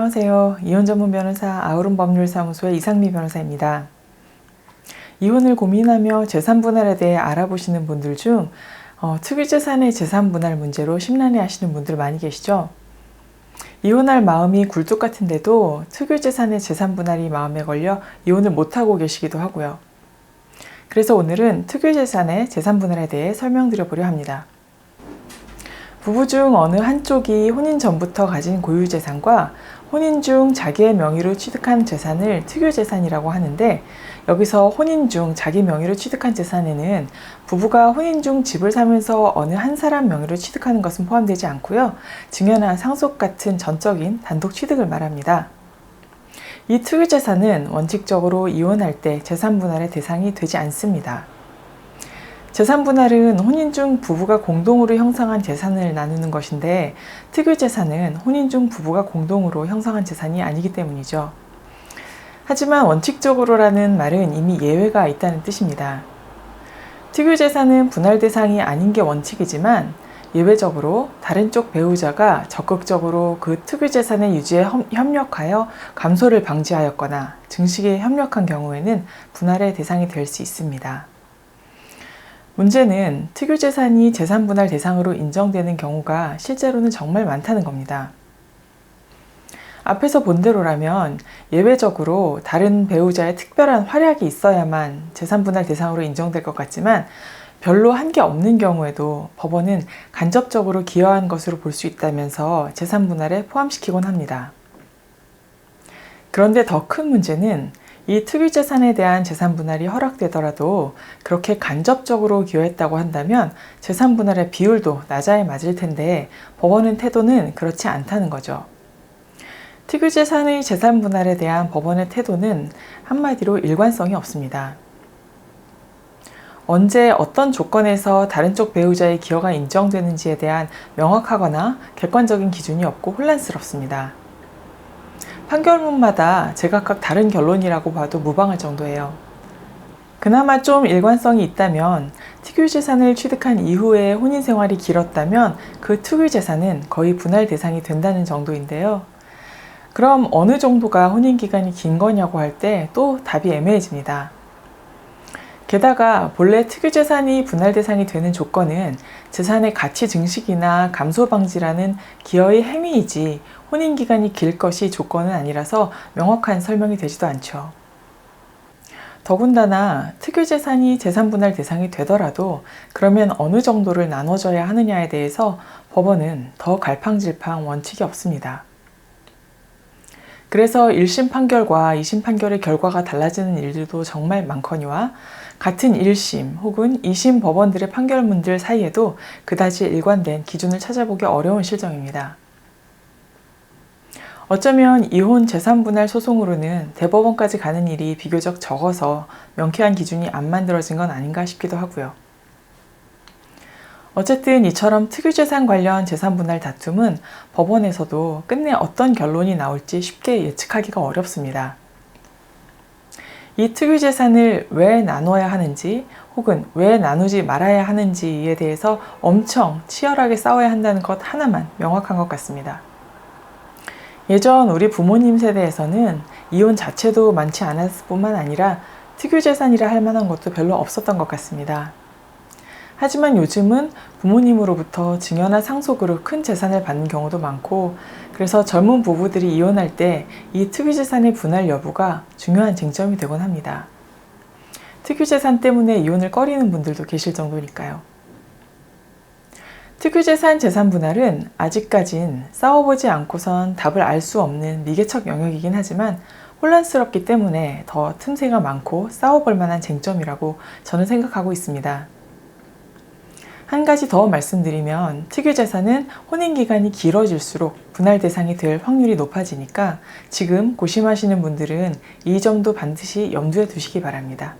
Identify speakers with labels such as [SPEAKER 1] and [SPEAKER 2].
[SPEAKER 1] 안녕하세요. 이혼 전문 변호사 아우름법률사무소의 이상미 변호사입니다. 이혼을 고민하며 재산분할에 대해 알아보시는 분들 중 특유재산의 재산분할 문제로 심란해 하시는 분들 많이 계시죠? 이혼할 마음이 굴뚝 같은데도 특유재산의 재산분할이 마음에 걸려 이혼을 못하고 계시기도 하고요. 그래서 오늘은 특유재산의 재산분할에 대해 설명드려 보려 합니다. 부부 중 어느 한쪽이 혼인 전부터 가진 고유재산과 혼인 중 자기의 명의로 취득한 재산을 특유재산이라고 하는데, 여기서 혼인 중 자기 명의로 취득한 재산에는 부부가 혼인 중 집을 사면서 어느 한 사람 명의로 취득하는 것은 포함되지 않고요. 증여나 상속 같은 전적인 단독 취득을 말합니다. 이 특유재산은 원칙적으로 이혼할 때 재산분할의 대상이 되지 않습니다. 재산분할은 혼인 중 부부가 공동으로 형성한 재산을 나누는 것인데, 특유재산은 혼인 중 부부가 공동으로 형성한 재산이 아니기 때문이죠. 하지만 원칙적으로라는 말은 이미 예외가 있다는 뜻입니다. 특유재산은 분할 대상이 아닌 게 원칙이지만, 예외적으로 다른 쪽 배우자가 적극적으로 그 특유재산의 유지에 협력하여 감소를 방지하였거나 증식에 협력한 경우에는 분할의 대상이 될 수 있습니다. 문제는 특유재산이 재산분할 대상으로 인정되는 경우가 실제로는 정말 많다는 겁니다. 앞에서 본 대로라면 예외적으로 다른 배우자의 특별한 활약이 있어야만 재산분할 대상으로 인정될 것 같지만, 별로 한 게 없는 경우에도 법원은 간접적으로 기여한 것으로 볼 수 있다면서 재산분할에 포함시키곤 합니다. 그런데 더 큰 문제는 이 특유재산에 대한 재산분할이 허락되더라도 그렇게 간접적으로 기여했다고 한다면 재산분할의 비율도 낮아야 맞을 텐데, 법원의 태도는 그렇지 않다는 거죠. 특유재산의 재산분할에 대한 법원의 태도는 한마디로 일관성이 없습니다. 언제 어떤 조건에서 다른 쪽 배우자의 기여가 인정되는지에 대한 명확하거나 객관적인 기준이 없고 혼란스럽습니다. 판결문마다 제각각 다른 결론이라고 봐도 무방할 정도예요. 그나마 좀 일관성이 있다면, 특유재산을 취득한 이후에 혼인 생활이 길었다면 그 특유재산은 거의 분할 대상이 된다는 정도인데요. 그럼 어느 정도가 혼인 기간이 긴 거냐고 할 때 또 답이 애매해집니다. 게다가 본래 특유재산이 분할 대상이 되는 조건은 재산의 가치 증식이나 감소 방지라는 기여의 행위이지 혼인 기간이 길 것이 조건은 아니라서 명확한 설명이 되지도 않죠. 더군다나 특유재산이 재산분할 대상이 되더라도 그러면 어느 정도를 나눠줘야 하느냐에 대해서 법원은 더 갈팡질팡 원칙이 없습니다. 그래서 1심 판결과 2심 판결의 결과가 달라지는 일들도 정말 많거니와, 같은 1심 혹은 2심 법원들의 판결문들 사이에도 그다지 일관된 기준을 찾아보기 어려운 실정입니다. 어쩌면 이혼 재산분할 소송으로는 대법원까지 가는 일이 비교적 적어서 명쾌한 기준이 안 만들어진 건 아닌가 싶기도 하고요. 어쨌든 이처럼 특유재산 관련 재산분할 다툼은 법원에서도 끝내 어떤 결론이 나올지 쉽게 예측하기가 어렵습니다. 이 특유재산을 왜 나눠야 하는지 혹은 왜 나누지 말아야 하는지에 대해서 엄청 치열하게 싸워야 한다는 것 하나만 명확한 것 같습니다. 예전 우리 부모님 세대에서는 이혼 자체도 많지 않았을 뿐만 아니라 특유재산이라 할 만한 것도 별로 없었던 것 같습니다. 하지만 요즘은 부모님으로부터 증여나 상속으로 큰 재산을 받는 경우도 많고, 그래서 젊은 부부들이 이혼할 때 이 특유재산의 분할 여부가 중요한 쟁점이 되곤 합니다. 특유재산 때문에 이혼을 꺼리는 분들도 계실 정도니까요. 특유재산 재산분할은 아직까진 싸워보지 않고선 답을 알 수 없는 미개척 영역이긴 하지만, 혼란스럽기 때문에 더 틈새가 많고 싸워볼 만한 쟁점이라고 저는 생각하고 있습니다. 한 가지 더 말씀드리면, 특유재산은 혼인기간이 길어질수록 분할 대상이 될 확률이 높아지니까 지금 고심하시는 분들은 이 점도 반드시 염두에 두시기 바랍니다.